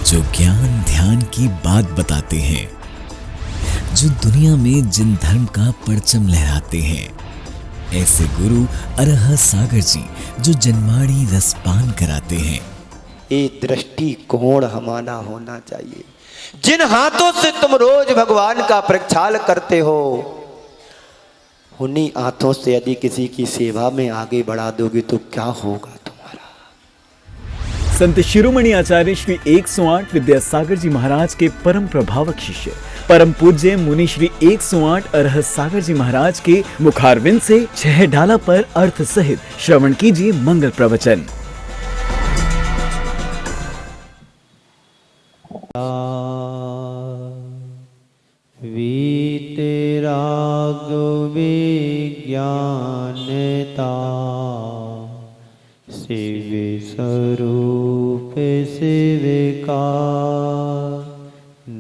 जो ज्ञान ध्यान की बात बताते हैं, जो दुनिया में जिन धर्म का परचम लहराते हैं, ऐसे गुरु अरह सागर जी जो जन्माड़ी रसपान कराते हैं। ये दृष्टिकोण हमारा होना चाहिए। जिन हाथों से तुम रोज भगवान का प्रक्षाल करते हो, उन्हीं हाथों से यदि किसी की सेवा में आगे बढ़ा दोगे तो क्या होगा तुम्हारा। संत शिरोमणि आचार्य श्री 108 विद्यासागर जी महाराज के परम प्रभावक शिष्य परम पूज्य मुनि श्री 108 अरह सागर जी महाराज के मुखारविंद से 6 डाला पर अर्थ सहित श्रवण कीजिए मंगल प्रवचन। वीतराग विज्ञानता शिव स्वरूप शिविका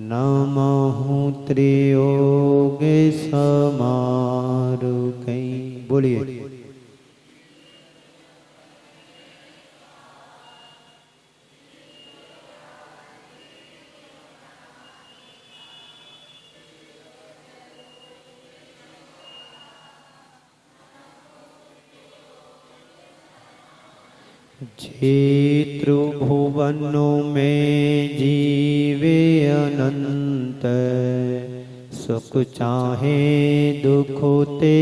नमहु त्रियोग समारुकै। बोलिए। जे त्रिभुवनों में जीवे अनंत, सुख चाहे दुख ते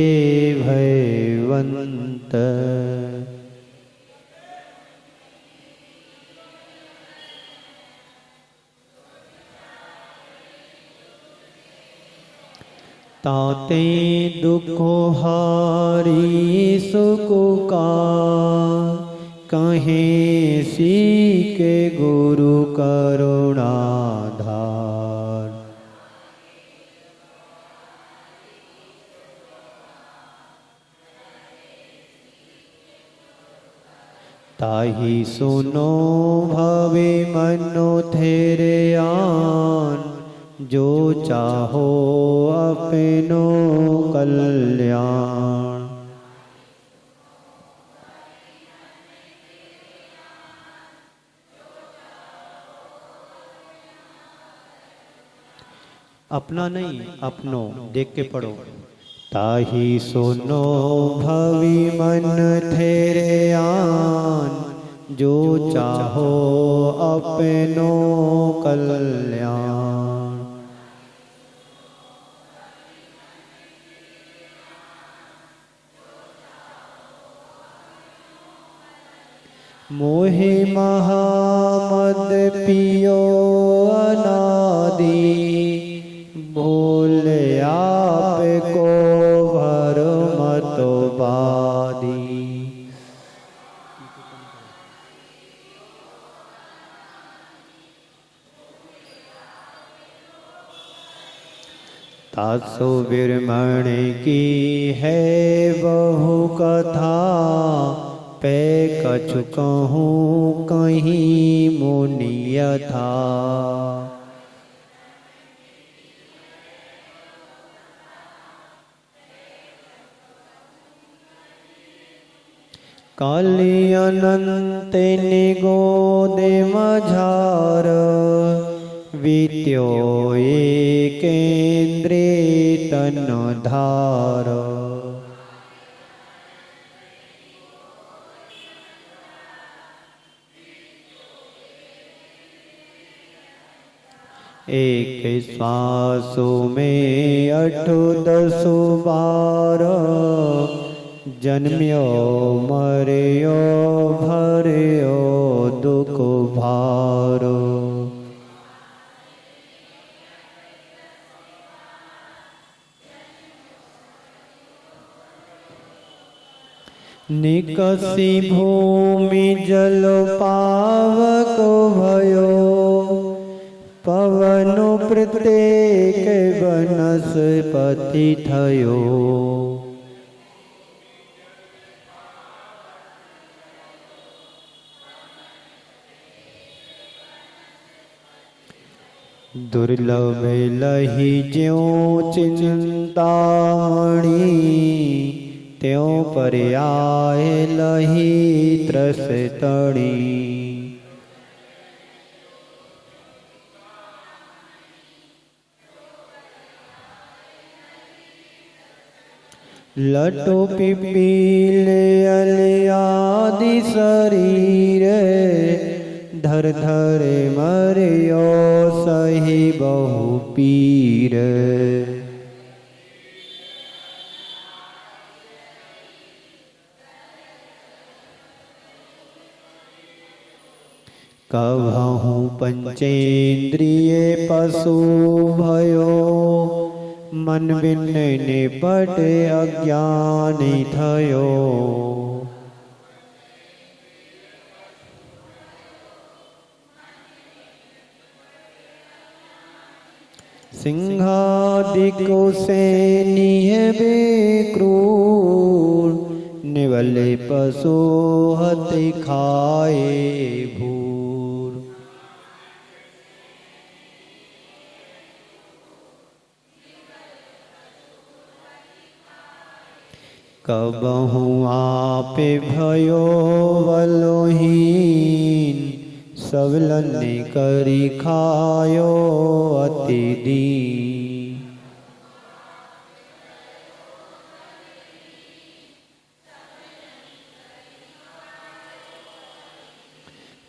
भयवंत। ताते दुख हारी सुख का, कहें सी के गुरु करुणाधार। ताही सुनो भवे मनो थेरे आन, जो चाहो अपनो कल्याण। अपना नहीं, अपनो देख के पढ़ो। ताही सुनो भवी मन थेरे आन, जो चाहो अपनो कल्याण। मोहे महामद पियो अनादि, भूल आप को भर मत बादी। तासो विरमण की है बहु कथा, पे कछु कहूँ कहीं मुनि था। काली अनंत निगोद मझार, वित्यो केंद्रे तन धार। एक श्वासों में 8-10 बार, जन्म्यो मर्यो भर्यो दुख भारो। निकसी भूमि जल पावक भयो, पवनो प्रत्येक वनस्पति थयो। दुर्लभ लही ज्यों चिंतामणि, त्यों पर्याय लही त्रस तणी। लटो पिपील आदि शरीर धर धर मरियो सही बहु पीर। कभहु पंचेन्द्रिय पशु भयो मन बिन निपट अज्ञानी थयो। सिंहादिको से निहबे क्रूर निवले पशु हति खाए भूर। कबहु आपे भयो बलोहीन सबलन करी खायो अति दीन।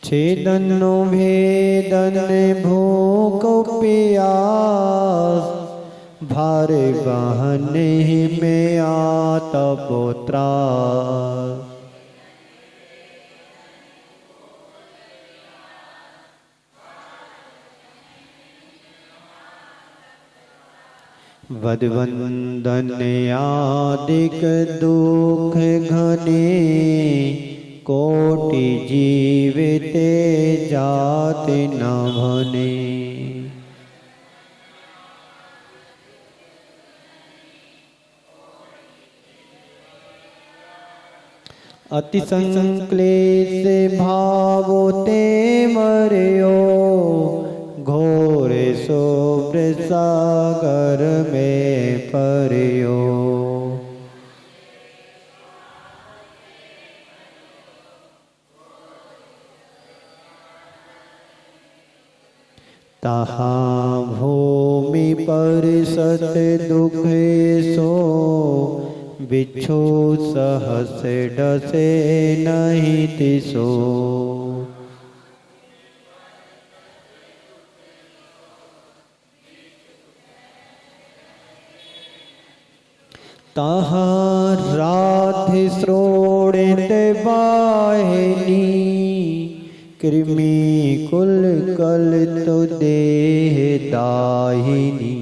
छेदनो भेदन भूख प्यास भारे बहने में आतपो त्रास। वदवंदन आदिक दुख घने कोटि जीविते जाति न भने। अति संक्लेश भावोते मरियो घोर शोभ सागर में परियो। तहाँ भूमि पर सत दुख सो बिच्छू सहस डसे नहीं तिसो। तहाँ राधि श्रोणित बाहिनी कृमि कुल कल तो देह दाहिनी।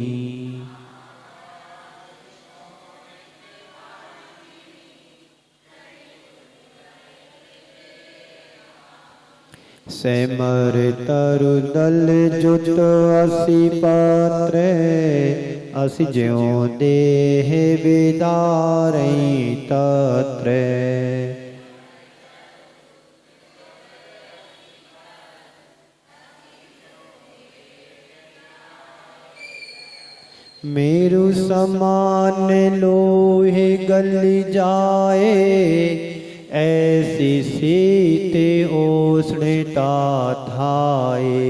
सेमर तरु दल जुत असी पात्र असी ज्यों देह विदारई तत्र। मेरु समान लोहे गल जाए ऐसी सीते ओसड़ता थाए।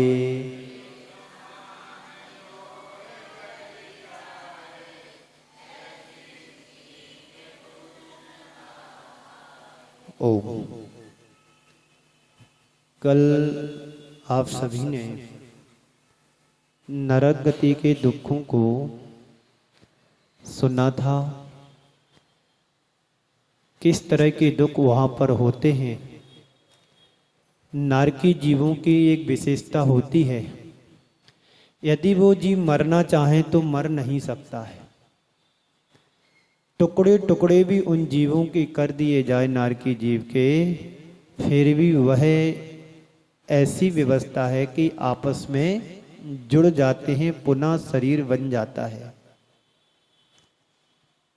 ओम। कल आप सभी ने नरक गति के दुखों को सुना था, किस तरह के दुख वहाँ पर होते हैं। नारकी जीवों की एक विशेषता होती है, यदि वो जीव मरना चाहे तो मर नहीं सकता है। टुकड़े टुकड़े भी उन जीवों के कर दिए जाए नारकी जीव के, फिर भी वह ऐसी व्यवस्था है कि आपस में जुड़ जाते हैं, पुनः शरीर बन जाता है।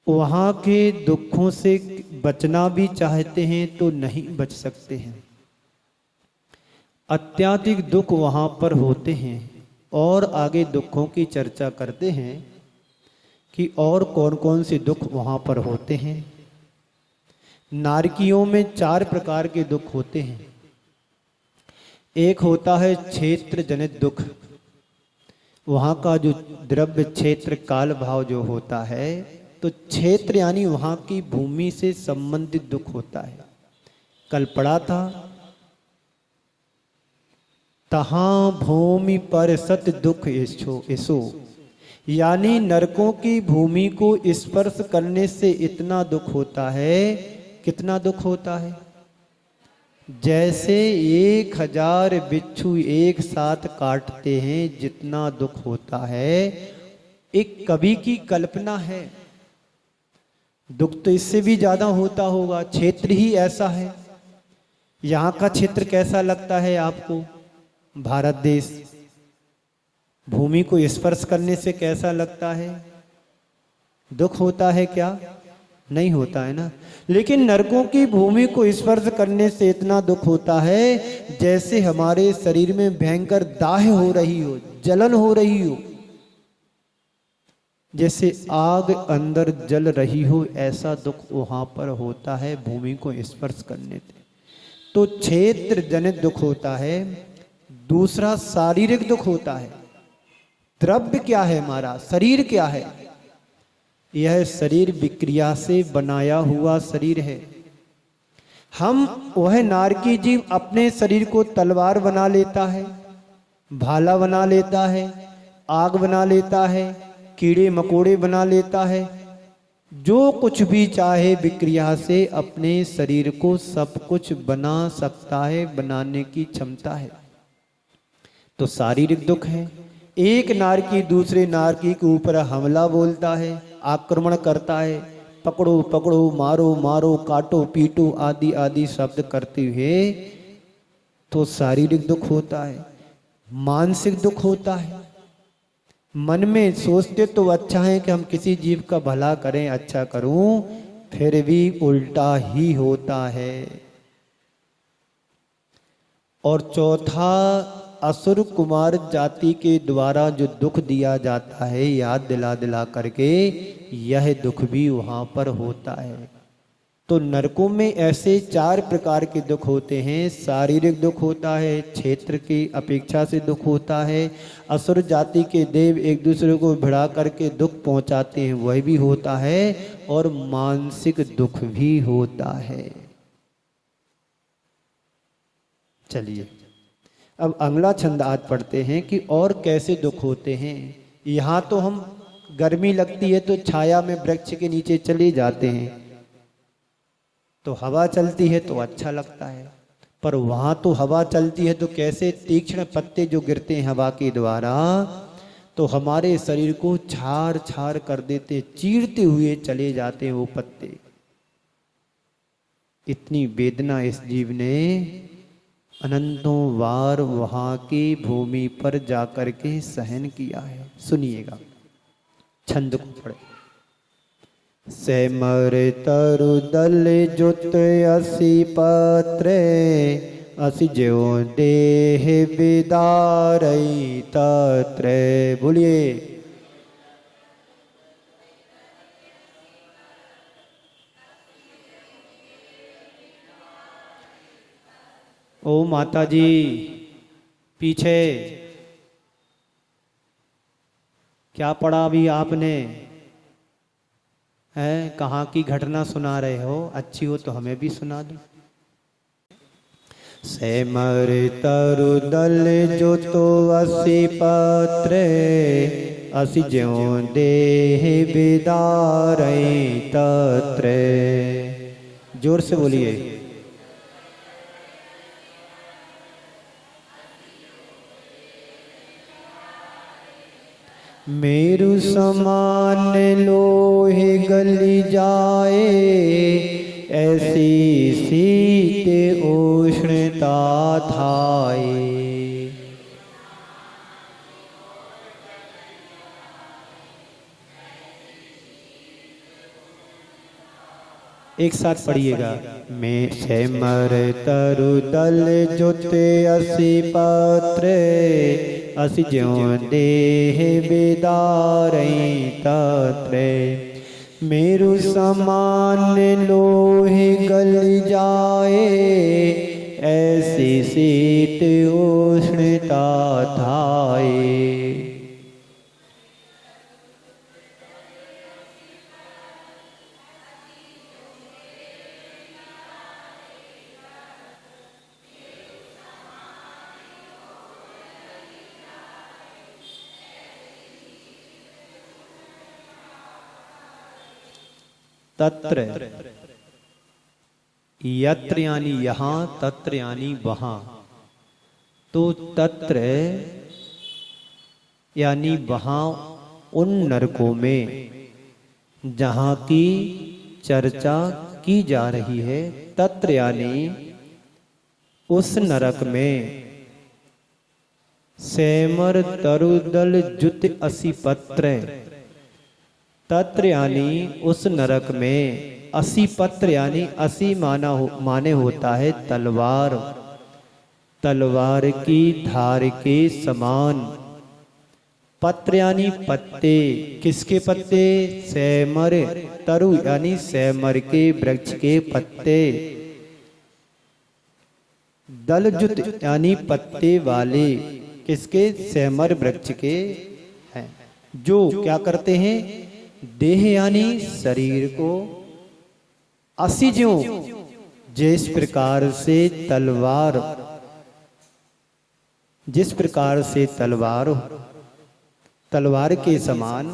वहाँ के दुखों से बचना भी चाहते हैं तो नहीं बच सकते हैं। अत्यधिक दुख वहाँ पर होते हैं और आगे दुखों की चर्चा करते हैं कि और कौन कौन से दुख वहाँ पर होते हैं। नारकियों में 4 प्रकार के दुख होते हैं। एक होता है क्षेत्र जनित दुख, वहाँ का जो द्रव्य क्षेत्र काल भाव जो होता है तो क्षेत्र यानी वहाँ की भूमि से संबंधित दुख होता है। कल पढ़ा था, तहाँ भूमि पर सत दुख इसो, यानी नरकों की भूमि को स्पर्श करने से इतना दुख होता है। कितना दुख होता है? जैसे 1000 बिच्छू एक साथ काटते हैं जितना दुख होता है। एक कवि की कल्पना है, दुख तो इससे भी ज्यादा होता होगा। क्षेत्र ही ऐसा है। यहाँ का क्षेत्र कैसा लगता है आपको? भारत देश भूमि को स्पर्श करने से कैसा लगता है? दुख होता है क्या? नहीं होता है ना। लेकिन नरकों की भूमि को स्पर्श करने से इतना दुख होता है जैसे हमारे शरीर में भयंकर दाह हो रही हो, जलन हो रही हो, जैसे आग अंदर जल रही हो, ऐसा दुख वहां पर होता है भूमि को स्पर्श करने से। तो क्षेत्र जनित दुख होता है। दूसरा शारीरिक दुख होता है। द्रव्य क्या है हमारा? शरीर क्या है? यह शरीर विक्रिया से बनाया हुआ शरीर है। हम वह नारकी जीव अपने शरीर को तलवार बना लेता है, भाला बना लेता है, आग बना लेता है, कीड़े मकोड़े बना लेता है। जो कुछ भी चाहे विक्रिया से अपने शरीर को सब कुछ बना सकता है, बनाने की क्षमता है। तो शारीरिक दुख है। एक नारकी दूसरे नारकी के ऊपर हमला बोलता है, आक्रमण करता है, पकड़ो पकड़ो, मारो मारो, काटो पीटो आदि आदि शब्द करते हुए, तो शारीरिक दुख होता है। मानसिक दुख होता है। मन में सोचते तो अच्छा है कि हम किसी जीव का भला करें, अच्छा करूं, फिर भी उल्टा ही होता है। और चौथा, असुर कुमार जाति के द्वारा जो दुख दिया जाता है याद दिला दिला करके, यह दुख भी वहां पर होता है। तो नरकों में ऐसे 4 प्रकार के दुख होते हैं। शारीरिक दुख होता है, क्षेत्र की अपेक्षा से दुख होता है, असुर जाति के देव एक दूसरे को भिड़ा करके दुख पहुंचाते हैं वह भी होता है, और मानसिक दुख भी होता है। चलिए अब अगला छंद आज पढ़ते हैं कि और कैसे दुख होते हैं। यहाँ तो हम गर्मी लगती है तो छाया में वृक्ष के नीचे चले जाते हैं, तो हवा चलती है तो अच्छा लगता है। पर वहाँ तो हवा चलती है तो कैसे तीक्ष्ण पत्ते जो गिरते हैं हवा के द्वारा, तो हमारे शरीर को छार छार कर देते, चीरते हुए चले जाते हैं वो पत्ते। इतनी वेदना इस जीव ने अनंतों बार वहां की भूमि पर जाकर के सहन किया है। सुनिएगा, छंद को पढ़े। सेमर तरु दल जुत असि पत्रे, असि ज्यो देह विदारई तत्रे। बोलिए। ओ माता जी पीछे क्या पढ़ा अभी आपने? है कहाँ की घटना सुना रहे हो? अच्छी हो तो हमें भी सुना दो। सेमर तरु दल जो तो असि पत्रे, असि ज्यों देह विदारई तत्रे। जोर से बोलिए। मेरु समान लोहे गली जाए, ऐसी शीत उष्णता थाए। एक साथ पढ़िएगा। मैं सेमर तरु दल जुते असि पत्रे, असि ज्यों देह विदारई तत्रे। मेरु समान लोहे गल जाए, ऐसी शीत उष्णता थाए। तत्र, यत्र यानी यहाँ, तत्र यानी वहाँ। तो तत्र यानी वहाँ उन नरकों में जहाँ की चर्चा की जा रही है, तत्र यानी उस नरक में सेमर तरुदल जुत असी पत्र। तत्र यानी उस नरक में 80 पत्र यानी 80 माने होता है तलवार, तलवार की धार के समान। पत्र यानी पत्ते, किसके पत्ते? सेमर, तरु यानी सेमर के वृक्ष के पत्ते। दलजुत यानी पत्ते वाले, किसके? सेमर वृक्ष के हैं, जो क्या करते हैं? देह यानी शरीर को असिज्यों, जिस प्रकार से तलवार, जिस प्रकार से तलवार के समान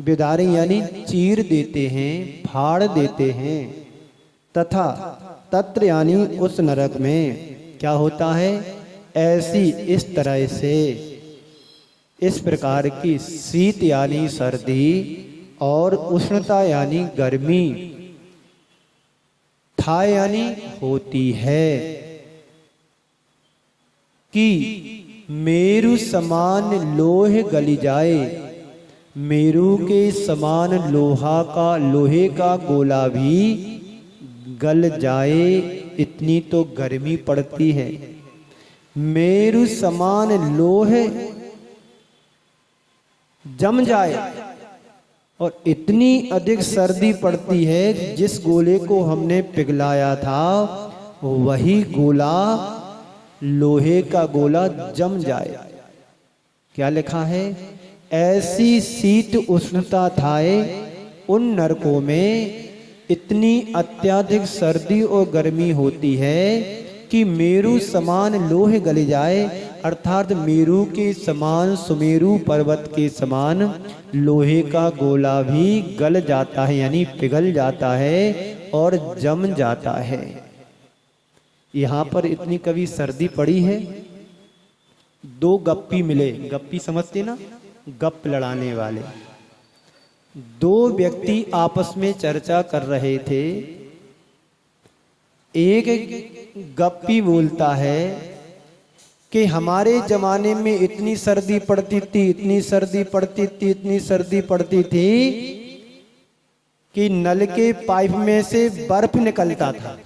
विदारे यानी चीर देते हैं, फाड़ देते हैं। तथा तत्र यानी उस नरक में क्या होता है? ऐसी, इस तरह से, इस प्रकार की शीत यानी सर्दी और उष्णता यानी गर्मी, था यानी होती है, कि मेरु समान लोहे गली जाए। मेरु के समान लोहे का गोला भी गल जाए, इतनी तो गर्मी पड़ती है। मेरु समान लोहे जम जाए और इतनी अधिक सर्दी पड़ती है, जिस गोले को हमने पिघलाया था वही गोला, लोहे का गोला जम जाए। क्या लिखा है? ऐसी शीत उष्णता थाए उन नरकों में, इतनी अत्यधिक सर्दी और गर्मी होती है कि मेरु समान लोहे गले जाए, अर्थात मेरु के समान, सुमेरु पर्वत के समान लोहे का गोला भी गल जाता है, यानी पिघल जाता है और जम जाता है। यहाँ पर इतनी कभी सर्दी पड़ी है, दो गप्पी मिले, गप्पी समझते ना, गप लड़ाने वाले, दो व्यक्ति आपस में चर्चा कर रहे थे। एक गप्पी बोलता है कि हमारे जमाने में इतनी सर्दी पड़ती थी, इतनी सर्दी पड़ती थी, इतनी सर्दी पड़ती थी कि नल के पाइप में से बर्फ निकलता था।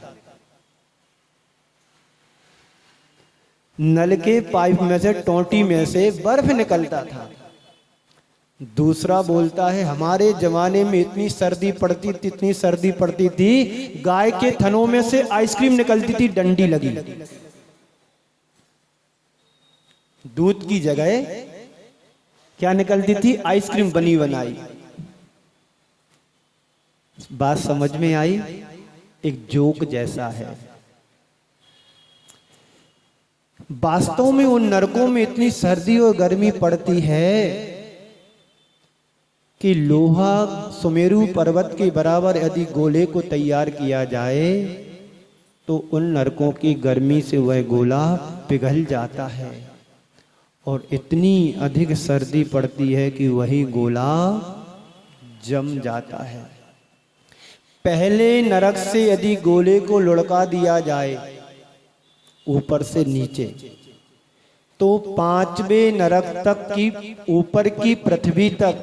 नल के पाइप में से, टोंटी में से बर्फ निकलता था। दूसरा बोलता है हमारे जमाने में इतनी सर्दी पड़ती थी, इतनी सर्दी पड़ती थी, गाय के थनों में से आइसक्रीम निकलती थी, डंडी लगी। दूध की जगह क्या निकलती थी? आइसक्रीम बनी बनाई। बात समझ में आई? एक जोक जैसा है। वास्तव में उन नरकों में इतनी सर्दी और गर्मी पड़ती है कि लोहा सुमेरु पर्वत के बराबर यदि गोले को तैयार किया जाए तो उन नरकों की गर्मी से वह गोला पिघल जाता है और इतनी अधिक सर्दी पड़ती है कि वही गोला जम जाता है। पहले नरक से यदि गोले को लुढ़का दिया जाए ऊपर से नीचे, तो 5वें नरक तक की, ऊपर की पृथ्वी तक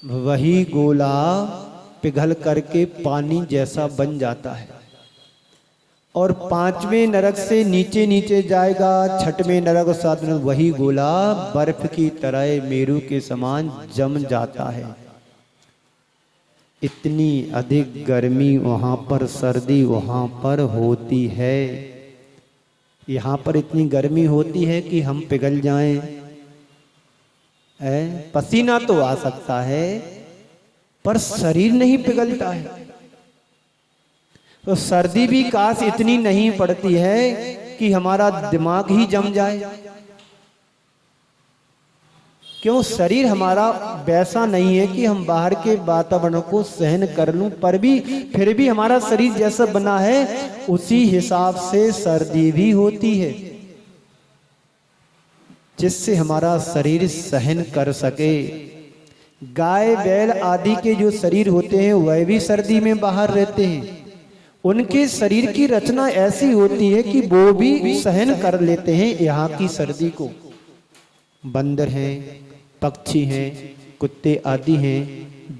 वही गोला पिघल करके पानी जैसा बन जाता है। और 5वें नरक से नीचे नीचे जाएगा, 6वें नरक और 7वें, वही गोला बर्फ की तरह मेरू के समान जम जाता है। इतनी अधिक गर्मी वहां पर, सर्दी वहां पर होती है। यहाँ पर इतनी गर्मी होती है कि हम पिघल जाएं, पसीना तो आ सकता है पर शरीर नहीं पिघलता है। तो सर्दी भी काश इतनी नहीं पड़ती है कि हमारा दिमाग ही जम जाए। क्यों? शरीर हमारा वैसा नहीं है कि हम बाहर के वातावरण को सहन कर लूं, पर भी फिर भी हमारा शरीर जैसा बना है उसी हिसाब से सर्दी भी होती है, जिससे हमारा शरीर सहन कर सके। गाय बैल आदि के जो शरीर होते हैं वह भी सर्दी में बाहर रहते हैं। उनके शरीर की रचना ऐसी होती है कि वो भी सहन कर लेते हैं यहाँ की सर्दी को। बंदर हैं, पक्षी हैं, कुत्ते आदि हैं,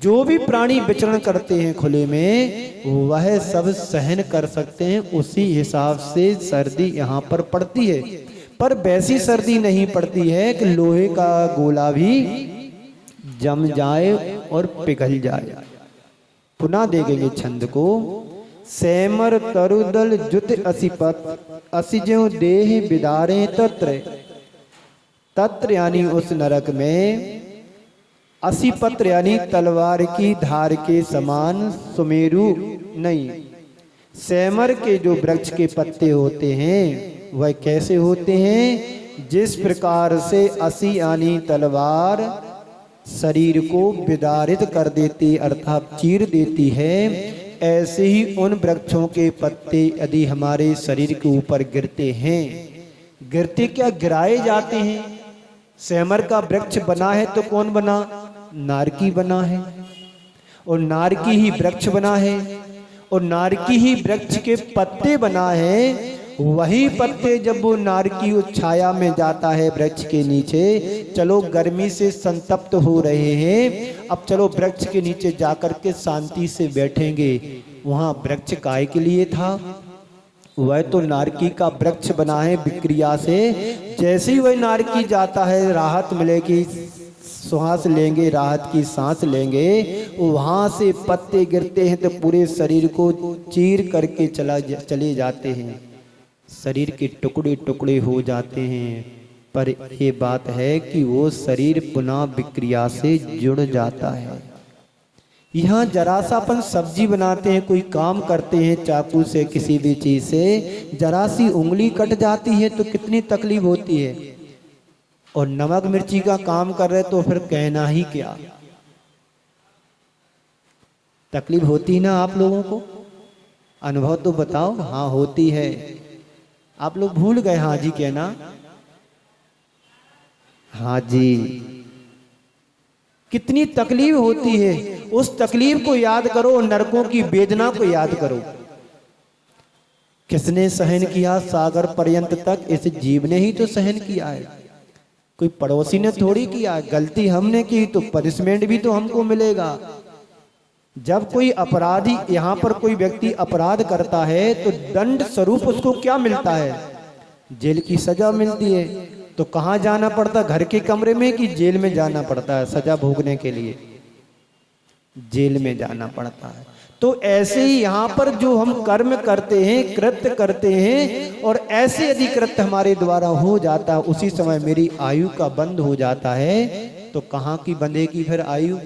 जो भी प्राणी विचरण करते हैं खुले में, वह सब सहन कर सकते हैं। उसी हिसाब से सर्दी यहाँ पर पड़ती है, पर वैसी सर्दी नहीं पड़ती है कि लोहे का गोला भी जम जाए और पिघल जाए। पुनः देखेंगे छंद को। सैमर तरुदल जुत असिपत असिज्यों देह बिदारे तत्र। तत्र यानी उस नरक में, असिपत्र यानी तलवार की धार के समान, सुमेरु नहीं। सैमर के जो वृक्ष के पत्ते होते हैं वह कैसे होते हैं? जिस प्रकार से असी यानी तलवार शरीर को विदारित कर देती अर्थात चीर देती है, ऐसे ही उन वृक्षों के पत्ते यदि हमारे शरीर के ऊपर गिरते हैं, गिरते क्या गिराए जाते हैं। सैमर का वृक्ष बना है तो कौन बना? नारकी बना है, और नारकी ही वृक्ष बना है, और नारकी ही वृक्ष के पत्ते बना है। वही पत्ते जब वो नारकी उस छाया में जाता है वृक्ष के नीचे, चलो गर्मी से संतप्त हो रहे हैं, अब चलो वृक्ष के नीचे जाकर के शांति से बैठेंगे। वहां वृक्ष काय के लिए था? वह तो नारकी का वृक्ष बना है विक्रिया से। जैसे ही वह नारकी जाता है, राहत मिलेगी, श्वास लेंगे, राहत की सांस लेंगे, वहां से पत्ते गिरते हैं तो पूरे शरीर को चीर करके चले जाते हैं, शरीर के टुकड़े टुकड़े हो जाते हैं। पर ये बात है कि वो शरीर पुनः विक्रिया से जुड़ जाता है। यहाँ जरा सा अपन सब्जी बनाते हैं, कोई काम करते हैं चाकू से, किसी भी चीज से जरा सी उंगली कट जाती है तो कितनी तकलीफ होती है, और नमक मिर्ची का काम कर रहे तो फिर कहना ही क्या, तकलीफ होती ना आप लोगों को? अनुभव तो बताओ। हाँ होती है। आप लोग भूल गए हाँ जी कहना? हाँ जी। कितनी तकलीफ होती है, उस तकलीफ को याद करो, नरकों की वेदना को याद करो। किसने सहन किया सागर पर्यंत तक? इस जीव ने ही तो सहन किया है, कोई पड़ोसी ने थोड़ी किया। गलती हमने की तो पनिशमेंट भी तो हमको मिलेगा। जब कोई अपराधी, यहाँ पर कोई व्यक्ति अपराध करता है तो दंड स्वरूप उसको क्या मिलता है? जेल की सजा मिलती है। तो कहाँ जाना पड़ता? घर के कमरे में कि जेल में जाना पड़ता है सजा भोगने के लिए? जेल में जाना पड़ता है। तो ऐसे ही यहाँ पर जो हम कर्म करते हैं, कृत्य करते हैं, और ऐसे यदि कृत्य हमारे द्वारा हो जाता है, उसी समय मेरी आयु का बंध हो जाता है, तो कहाँ की बंधेगी फिर आयु?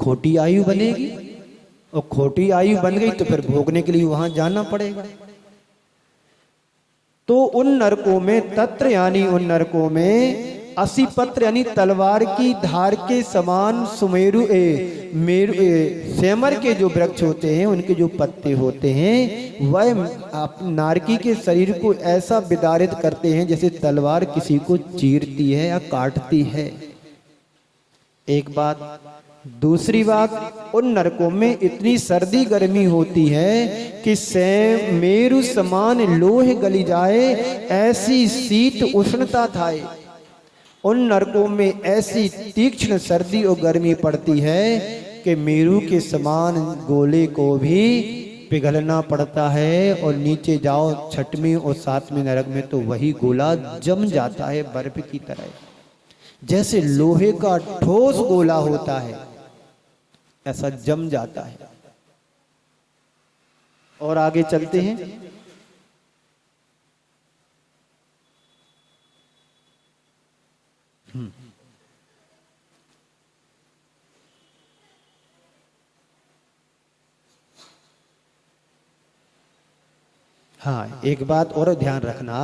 खोटी आयु बनेगी, और खोटी आयु बन गई तो फिर भोगने के लिए वहां जाना पड़ेगा। तो उन नरकों में, तत्र यानी उन नरकों में, असिपत्र यानी तलवार की धार के समान, सुमेरु सेमर के जो वृक्ष होते हैं, उनके जो पत्ते होते हैं, वह नारकी के शरीर को ऐसा विदारित करते हैं जैसे तलवार किसी को चीरती है या काटती है। एक बात। दूसरी बात, उन नरकों में इतनी सर्दी गर्मी होती है कि मेरु समान लोह गली जाए, ऐसी शीत उष्णता थाए। उन नरकों में ऐसी तीक्ष्ण सर्दी और गर्मी पड़ती है कि मेरू के समान गोले को भी पिघलना पड़ता है, और नीचे जाओ 6वें और 7वें नरक में तो वही गोला जम जाता है बर्फ की तरह। जैसे लोहे का ठोस गोला होता है ऐसा जम जाता है। और आगे चलते हैं। हाँ, एक बात और ध्यान रखना,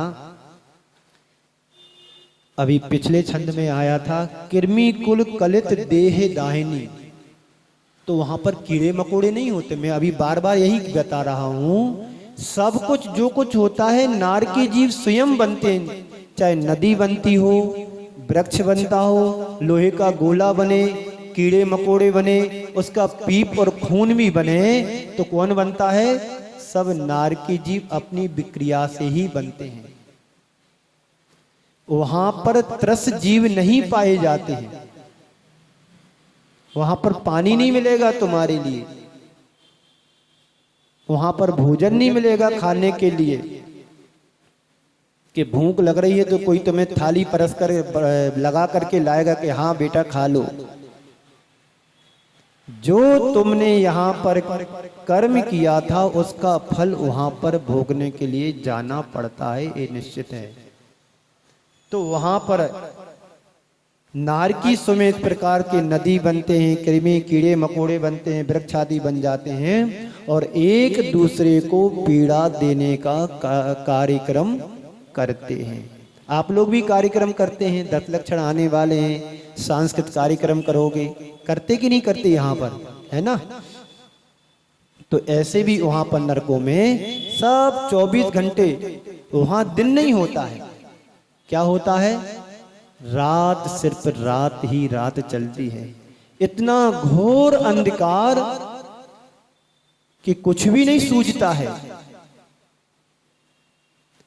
अभी पिछले छंद में आया था कृमि कुल कलित देह दाहिनी, तो वहां पर कीड़े मकोड़े नहीं होते। मैं अभी बार बार यही बता रहा हूं, सब कुछ जो कुछ होता है नार के जीव स्वयं बनते हैं। चाहे नदी बनती हो, वृक्ष बनता हो, लोहे का गोला बने, कीड़े मकोड़े बने, उसका पीप और खून भी बने, तो कौन बनता है? सब नार के जीव अपनी विक्रिया से ही बनते हैं। वहां पर त्रस जीव नहीं पाए जाते हैं, वहां पर पानी नहीं मिलेगा तुम्हारे लिए, वहां पर भोजन नहीं मिलेगा खाने के लिए, कि भूख लग रही है तो कोई तुम्हें थाली परस कर लगा करके लाएगा कि हाँ बेटा खा लो। जो तुमने यहाँ पर कर्म किया था उसका फल वहां पर भोगने के लिए जाना पड़ता है, ये निश्चित है। तो वहां पर नारकी समेत प्रकार के नदी बनते हैं, कृमि कीड़े मकोड़े बनते हैं, वृक्ष आदि बन जाते हैं और एक दूसरे को पीड़ा देने का कार्यक्रम करते हैं। आप लोग भी कार्यक्रम करते हैं, 10 लक्षण आने वाले हैं, सांस्कृतिक कार्यक्रम करोगे, करते कि नहीं करते यहाँ पर, है ना? तो ऐसे भी वहां पर नरकों में सब 24 घंटे, वहां दिन नहीं होता है, क्या होता है? रात, सिर्फ रात ही रात चलती है। इतना घोर अंधकार कि कुछ भी नहीं सूझता है।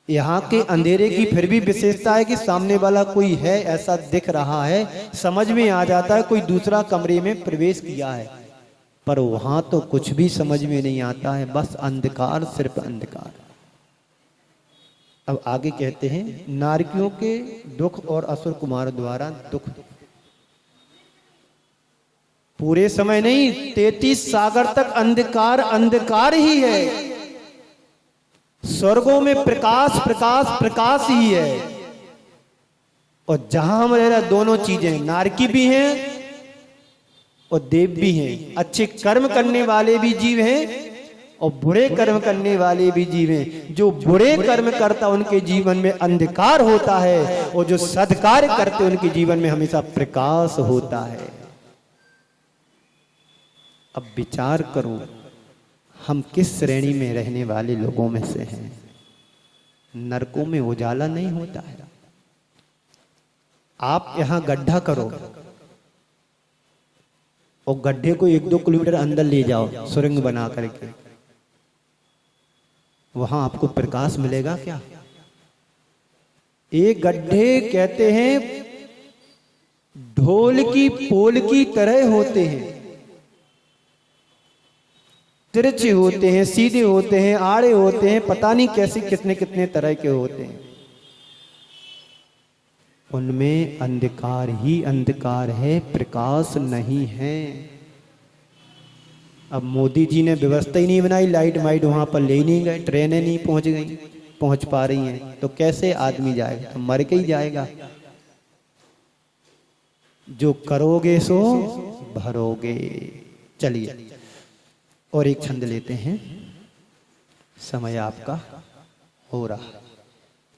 यहाँ के अंधेरे की फिर भी विशेषता है कि सामने वाला कोई है ऐसा दिख रहा है, समझ में आ जाता है कोई दूसरा कमरे में प्रवेश किया है, पर वहां तो कुछ भी समझ में नहीं आता है, बस अंधकार, सिर्फ अंधकार। अब आगे कहते हैं नारकियों के दुख और असुर कुमार द्वारा दुख। पूरे समय नहीं, 33 सागर तक अंधकार अंधकार ही है। स्वर्गों में प्रकाश प्रकाश प्रकाश ही है। और जहां हम रह रहे दोनों चीजें, नारकी भी हैं और देव भी हैं। अच्छे कर्म करने वाले भी जीव हैं और बुरे कर्म करने वाले भी जीव हैं। जो बुरे कर्म करता उनके जीवन में अंधकार होता है और जो सद्कार्य करते उनके जीवन में हमेशा प्रकाश होता है। अब विचार करो, हम किस श्रेणी में रहने वाले लोगों में से हैं? नरकों में उजाला नहीं होता है। आप यहां गड्ढा करो और गड्ढे को 1-2 किलोमीटर अंदर ले जाओ सुरंग बना करके, वहां आपको प्रकाश मिलेगा क्या? एक गड्ढे कहते हैं ढोल की पोल की तरह होते हैं, तिरछे होते हैं, सीधे होते हैं, आड़े होते हैं, पता नहीं कैसे कितने कितने तरह के होते हैं। उनमें अंधकार ही अंधकार है, प्रकाश नहीं है। अब मोदी जी ने व्यवस्था ही नहीं बनाई, लाइट वाइट वहां पर ले नहीं गए, ट्रेनें नहीं पहुंच पा रही हैं, तो कैसे आदमी जाएगा? तो मर के ही जाएगा। जो करोगे सो भरोगे। चलिए और एक छंद लेते हैं, समय आपका हो रहा।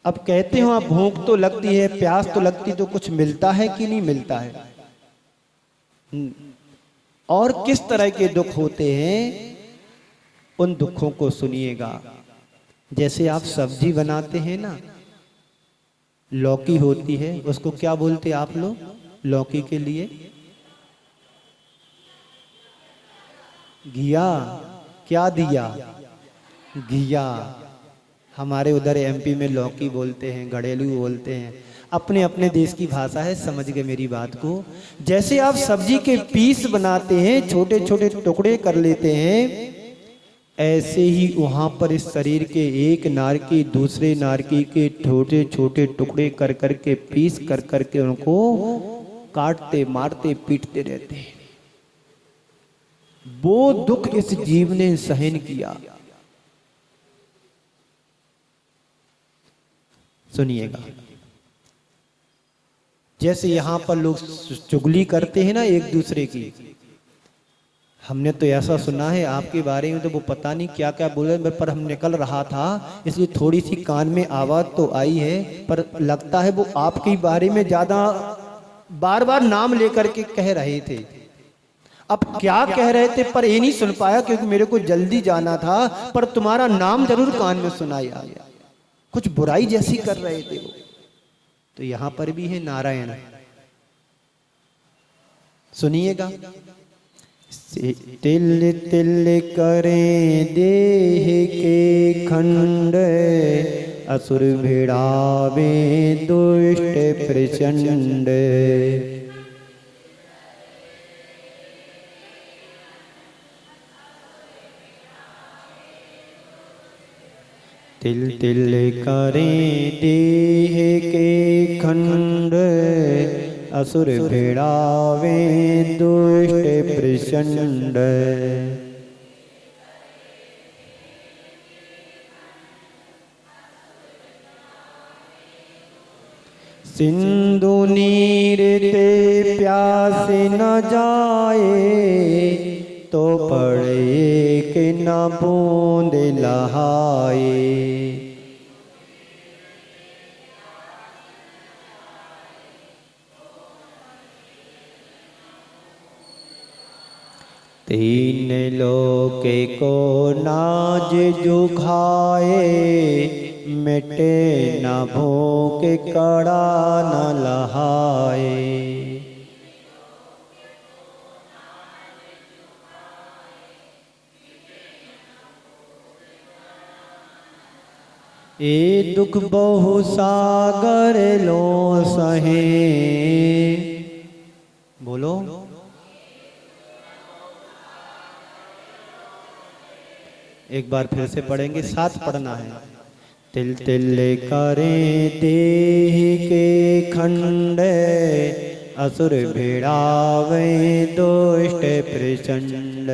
अब कहते हो आप भूख तो लगती है, प्यास तो लगती, तो कुछ मिलता है कि नहीं मिलता है? और किस तरह के दुख होते हैं, उन दुखों को सुनिएगा। जैसे आप सब्जी बनाते हैं ना, लौकी होती है, उसको क्या बोलते हैं आप लोग? लौकी के लिए घिया। क्या दिया? घिया। हमारे उधर एमपी में लौकी बोलते हैं, गड़ेलू बोलते हैं, अपने अपने देश की भाषा है, समझ गए मेरी बात को। जैसे आप सब्जी के पीस बनाते हैं, छोटे छोटे टुकड़े कर लेते हैं, ऐसे ही वहां पर इस शरीर के एक नारकी दूसरे नारकी के छोटे छोटे टुकड़े कर करके पीस कर करके उनको काटते मारते पीटते रहते हैं। वो दुख इस जीव ने सहन किया। सुनिएगा, जैसे यहां पर लोग चुगली करते हैं ना एक दूसरे की, हमने तो ऐसा सुना है आपके बारे में, तो वो पता नहीं क्या क्या बोले, पर हम निकल रहा था इसलिए थोड़ी सी कान में आवाज़ तो आई है, पर लगता है वो आपके बारे में ज़्यादा बार बार नाम लेकर के कह रहे थे। अब क्या कह रहे थे पर ये नहीं सुन पाया क्योंकि मेरे को जल्दी जाना था, पर तुम्हारा नाम जरूर कान में सुनाई आ गया। कुछ बुराई जैसी कर रहे थे वो। तो यहां पर भी है नारायण, सुनिएगा। तिल तिल करें देह के खंड, असुर भिड़ावे दुष्ट प्रचंड। तिल तिल करें देह के खंड, असुर भिड़ावे दुष्ट प्रचंड। सिंधु नीर ते प्यास न जाए, तो पड़े कि न बूंद लहाए। तीन लोके को नाज जो खाए, मिटे न भूख कड़ा न लहाए। ए दुख बहु सागर लो सहे। बोलो, एक बार फिर से पढ़ेंगे, साथ पढ़ना है। तिल तिल करें देह के खंड, असुर भिड़ावे दुष्ट प्रचंड।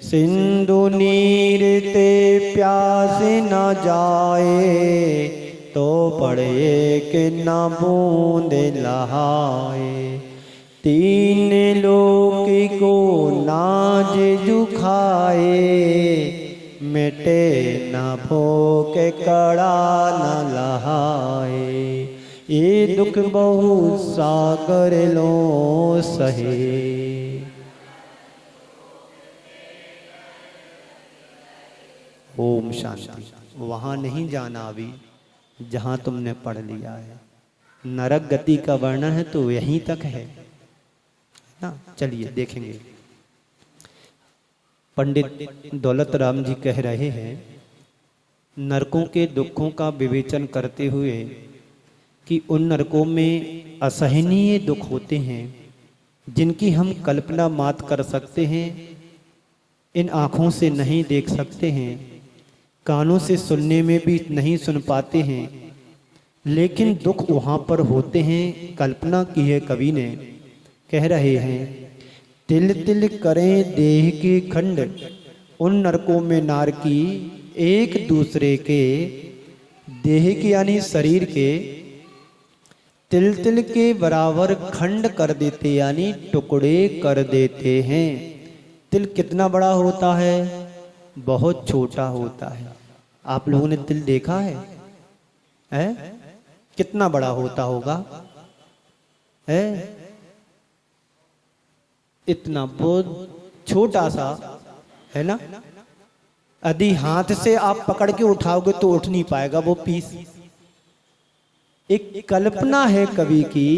सिंधु नीर ते प्यास न जाए, तो पड़े कि न बूंद लहाए। तीन लोक को नाज जुखाए, मिटे न भूख कड़ा न लहाए। ये दुख बहु सागर लो सहे। ओम शांति। वहाँ नहीं जाना अभी जहाँ तुमने पढ़ लिया है। नरक गति का वर्णन है तो यहीं तक है ना। चलिए देखेंगे। पंडित दौलत राम जी कह रहे हैं, नरकों के दुखों का विवेचन करते हुए कि उन नरकों में असहनीय दुख होते हैं जिनकी हम कल्पना मात्र कर सकते हैं, इन आँखों से नहीं देख सकते हैं, कानों से सुनने में भी नहीं सुन पाते हैं, लेकिन दुख वहाँ पर होते हैं। कल्पना की है कवि ने, कह रहे हैं तिल तिल करें देह के खंड। उन नरकों में नारकी एक दूसरे के देह के यानी शरीर के तिल तिल के बराबर खंड कर देते यानी टुकड़े कर देते हैं। तिल कितना बड़ा होता है? बहुत छोटा होता है। आप लोगों ने तिल देखा है? कितना बड़ा होता होगा? है इतना बहुत छोटा सा है ना। यदि हाथ से आप पकड़ के उठाओगे तो उठ नहीं पाएगा वो पीस। एक कल्पना है कवि की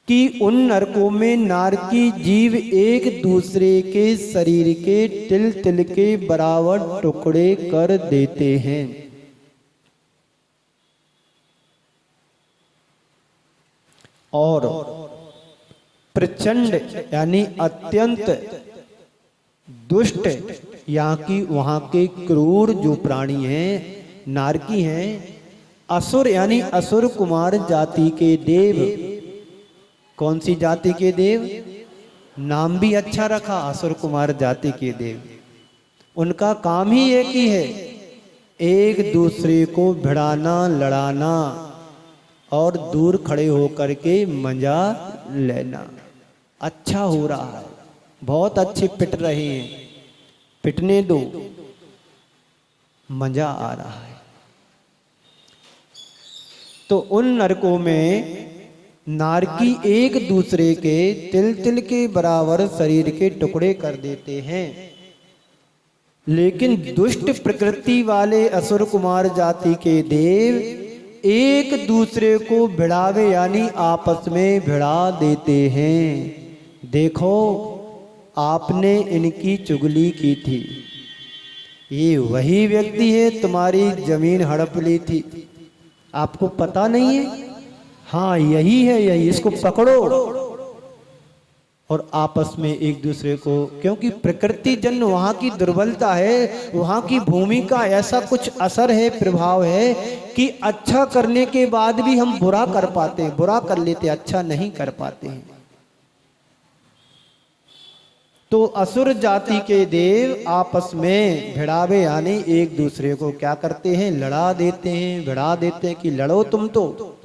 कि उन नरकों में नारकी जीव एक दूसरे के शरीर के तिल तिल के बराबर टुकड़े कर देते हैं। और प्रचंड यानी अत्यंत दुष्ट, यहाँ की वहाँ के क्रूर जो प्राणी हैं, नारकी हैं, असुर यानी असुर कुमार जाति के देव। कौन सी जाति के देव? नाम भी अच्छा रखा, असुर कुमार जाति के देव। उनका काम ही एक ही है, एक दूसरे को भिड़ाना, लड़ाना और दूर खड़े होकर के मजा लेना। अच्छा हो रहा है, बहुत अच्छे पिट रहे हैं, पिटने दो, मजा आ रहा है। तो उन नरकों में नारकी एक दूसरे के तिल तिल के बराबर शरीर के टुकड़े कर देते हैं, लेकिन दुष्ट प्रकृति वाले असुर कुमार जाति के देव एक दूसरे को भिड़ावे यानी आपस में भिड़ा देते हैं। देखो आपने इनकी चुगली की थी, ये वही व्यक्ति है तुम्हारी जमीन हड़प ली थी, आपको पता नहीं है? हाँ यही है, यही, इसको पकड़ो। और आपस में एक दूसरे को, क्योंकि प्रकृति जन्य वहां की दुर्बलता है, वहां की भूमि का ऐसा कुछ असर है, प्रभाव है कि अच्छा करने के बाद भी हम बुरा कर पाते हैं, बुरा कर लेते, अच्छा नहीं कर पाते हैं। तो असुर जाति के देव आपस में भिड़ावे यानी एक दूसरे को क्या करते हैं, लड़ा देते हैं, भिड़ा देते हैं कि लड़ो तुम, तो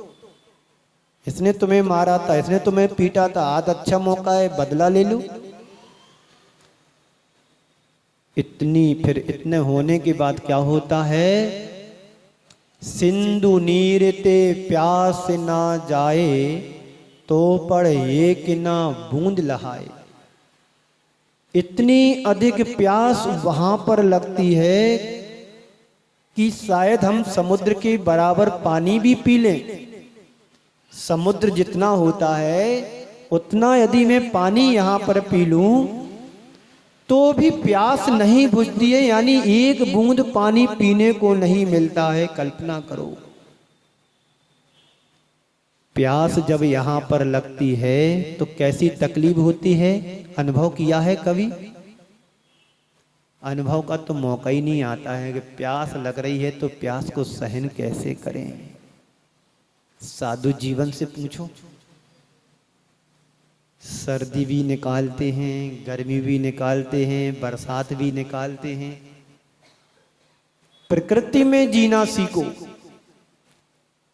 इसने तुम्हें मारा था, इसने तुम्हें पीटा था, आज अच्छा मौका है बदला ले लो। फिर इतने होने के बाद क्या होता है, सिंधु नीर ते प्यास ना जाए तो पढ़े एक ना बूंद लहाए। इतनी अधिक प्यास वहां पर लगती है कि शायद हम समुद्र के बराबर पानी भी पी लें। समुद्र जितना होता है उतना यदि मैं पानी यहां पर पी लूं तो भी प्यास नहीं बुझती है, यानी एक बूंद पानी पीने को नहीं मिलता है। कल्पना करो, प्यास जब यहां पर लगती है तो कैसी तकलीफ होती है, अनुभव किया है कभी? अनुभव का तो मौका ही नहीं आता है कि प्यास लग रही है तो प्यास को सहन कैसे करें। साधु जीवन से पूछो, सर्दी भी निकालते हैं, गर्मी भी निकालते हैं, बरसात भी निकालते हैं। प्रकृति में जीना सीखो,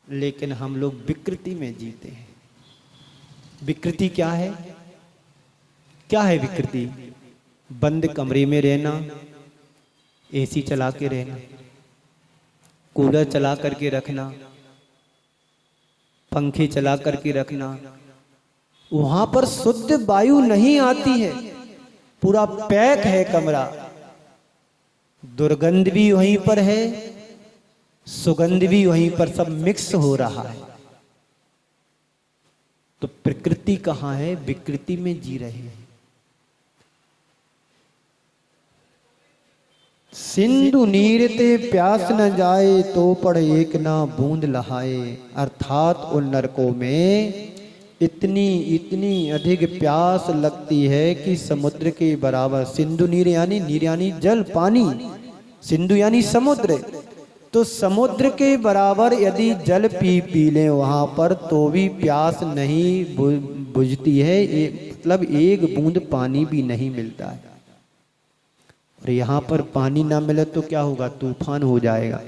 लेकिन हम लोग विकृति में जीते हैं। विकृति क्या है? क्या है विकृति? बंद कमरे में रहना, एसी चला के रहना, कूलर चला करके रखना, पंखे चला करके रखना, वहां पर शुद्ध वायु नहीं आती है, पूरा पैक है कमरा, दुर्गंध भी वहीं पर है, सुगंध भी वहीं पर, सब मिक्स हो रहा है। तो प्रकृति कहाँ है? विकृति में जी रहे हैं। सिंधु नीर ते प्यास न जाए तो पढ़ एक ना बूंद लहाए। अर्थात उन नरकों में इतनी अधिक प्यास लगती है कि समुद्र के बराबर, सिंधु नीर यानी जल, पानी, सिंधु यानी समुद्र, तो समुद्र के बराबर यदि जल पी लें वहां पर तो भी प्यास नहीं बुझती है, मतलब एक बूंद पानी भी नहीं मिलता है। और यहां पर पानी ना मिले तो क्या होगा? तूफान हो जाएगा,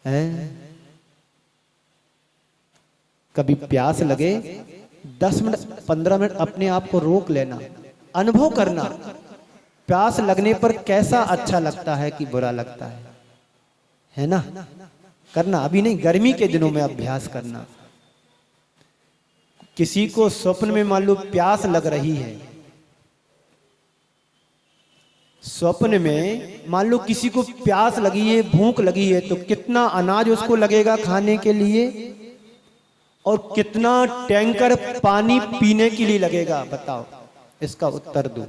है? कभी प्यास लगे 10 मिनट 15 मिनट अपने आप को रोक लेना, अनुभव करना प्यास लगने पर कैसा अच्छा लगता है कि बुरा लगता है ना? करना, अभी नहीं, गर्मी के दिनों में अभ्यास करना। किसी को स्वप्न में मान लो प्यास लग रही है, स्वप्न में मान लो किसी को प्यास लगी है, भूख लगी है, तो कितना अनाज उसको लगेगा खाने के लिए और कितना टैंकर पानी पीने के लिए लगेगा, बताओ, इसका उत्तर दो।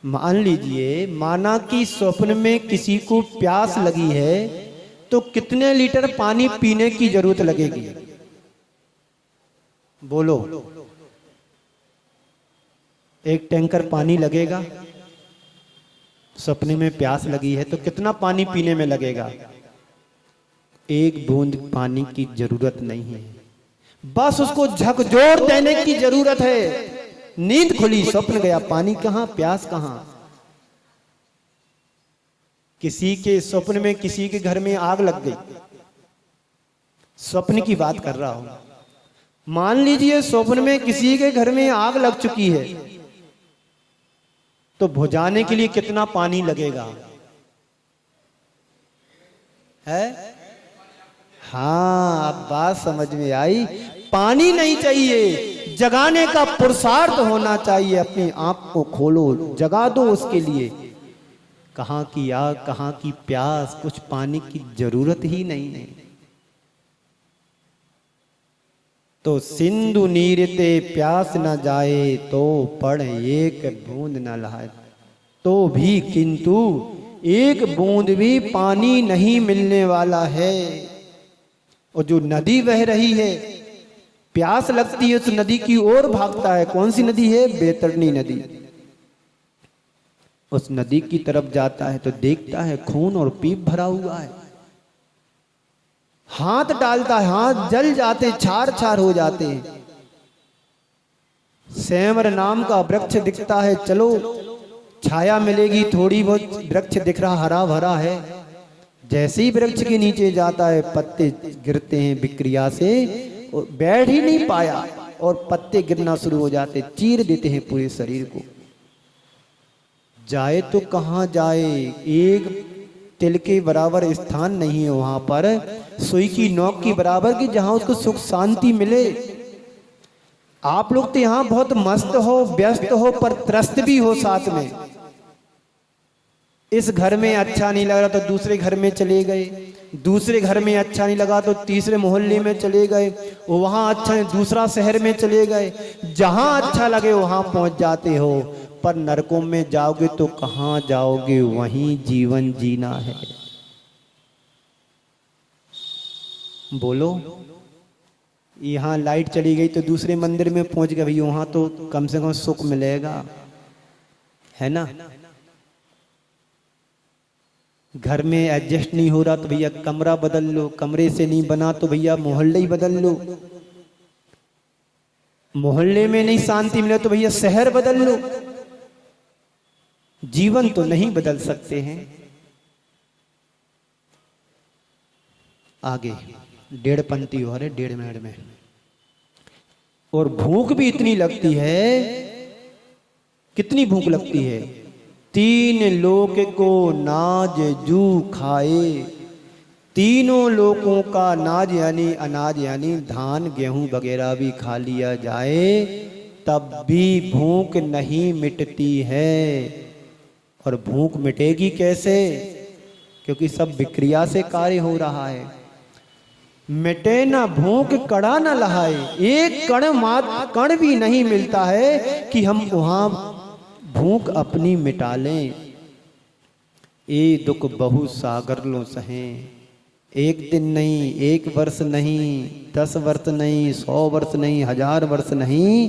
मान लीजिए, माना कि स्वप्न में किसी को प्यास लगी है तो कितने लीटर पानी पीने की जरूरत लगेगी? बोलो। एक टैंकर पानी लगेगा। सपने में प्यास लगी है तो कितना पानी पीने में लगेगा? एक बूंद पानी की जरूरत नहीं है, बस उसको झकझोर देने की जरूरत है। नींद खुली, स्वप्न गया, पानी कहां, प्यास कहां? किसी के स्वप्न में किसी के घर में आग लग गई, स्वप्न की बात कर रहा हूं। मान लीजिए स्वप्न में किसी के घर में आग लग चुकी है, तो बुझाने के लिए कितना पानी लगेगा? है? हाँ, अब बात समझ में आई। पानी नहीं चाहिए, जगाने का पुरुषार्थ होना चाहिए। अपनी आंख को खोलो, जगा दो उसके लिए। कहाँ की आग, कहाँ की प्यास, कुछ पानी की जरूरत ही नहीं है। तो सिंधु नीरते प्यास न जाए, तो पढ़ एक बूंद न लहाए। तो भी किंतु एक बूंद भी पानी नहीं मिलने वाला है। और जो नदी बह रही है, प्यास लगती है, उस नदी की ओर भागता है। कौन सी नदी है? बैतरणी नदी। उस नदी की तरफ जाता है तो देखता है खून और पीप भरा हुआ है। हाथ डालता है, हाथ जल जाते, छार छार हो जाते हैं। सेमर नाम का वृक्ष दिखता है, चलो छाया मिलेगी थोड़ी बहुत। वृक्ष दिख रहा हरा भरा है। जैसे ही वृक्ष के नीचे जाता है, पत्ते गिरते हैं विक्रिया से, और बैठ ही नहीं पाया और पत्ते गिरना शुरू हो जाते, चीर देते हैं पूरे शरीर को। जाए तो कहाँ जाए, एक तिल के बराबर स्थान नहीं है वहां पर, सुई की नोक की बराबर की, जहां उसको सुख शांति मिले। आप लोग तो यहां बहुत मस्त हो, व्यस्त हो, पर त्रस्त भी हो साथ में। इस घर में अच्छा नहीं लग रहा तो दूसरे घर में चले गए, दूसरे घर में अच्छा नहीं लगा तो तीसरे मोहल्ले में चले गए, वहां अच्छा नहीं, दूसरा शहर में चले गए। जहां अच्छा लगे वहां पहुंच जाते हो, पर नरकों में जाओगे तो कहां जाओगे? वहीं जीवन जीना है। बोलो, यहां लाइट चली गई तो दूसरे मंदिर में पहुंच गए, भैया वहां तो कम से कम सुख मिलेगा, है ना। घर में एडजस्ट नहीं हो रहा तो भैया कमरा बदल लो, कमरे से नहीं बना तो भैया मोहल्ले ही बदल लो, मोहल्ले में नहीं शांति मिले तो भैया शहर बदल लो। जीवन तो नहीं बदल सकते हैं। आगे 1.5 पंक्ति और है, 1.5 मिनट में। और भूख भी इतनी लगती है, कितनी भूख लगती है? 3 लोक को नाज जू खाए। तीनों लोगों का नाज यानी अनाज यानी धान गेहूं वगैरह भी खा लिया जाए, तब भी भूख नहीं मिटती है। और भूख मिटेगी कैसे? क्योंकि सब विक्रिया से कार्य हो रहा है। मिटे ना भूख कड़ा ना लहाए। एक कण भी नहीं मिलता है कि हम वहां भूख अपनी मिटा लें। ये दुख बहु सागर लो सहें। एक दिन नहीं, 1 वर्ष नहीं, 10 वर्ष नहीं, 100 वर्ष नहीं, 1000 वर्ष नहीं,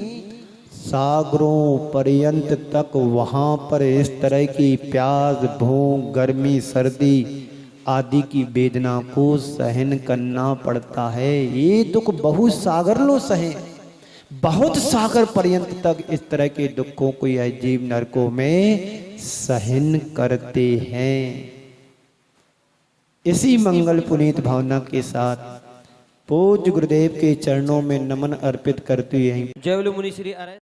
सागरों पर्यंत तक वहां पर इस तरह की प्यास, भूख, गर्मी, सर्दी आदि की वेदना को सहन करना पड़ता है। ये दुख बहुत सागर लो सहे, बहुत सागर पर्यंत तक इस तरह के दुखों को यह जीव नरकों में सहन करते हैं। इसी मंगल पुनीत भावना के साथ पूज्य गुरुदेव के चरणों में नमन अर्पित करते हैं। जय बोलो मुनि श्री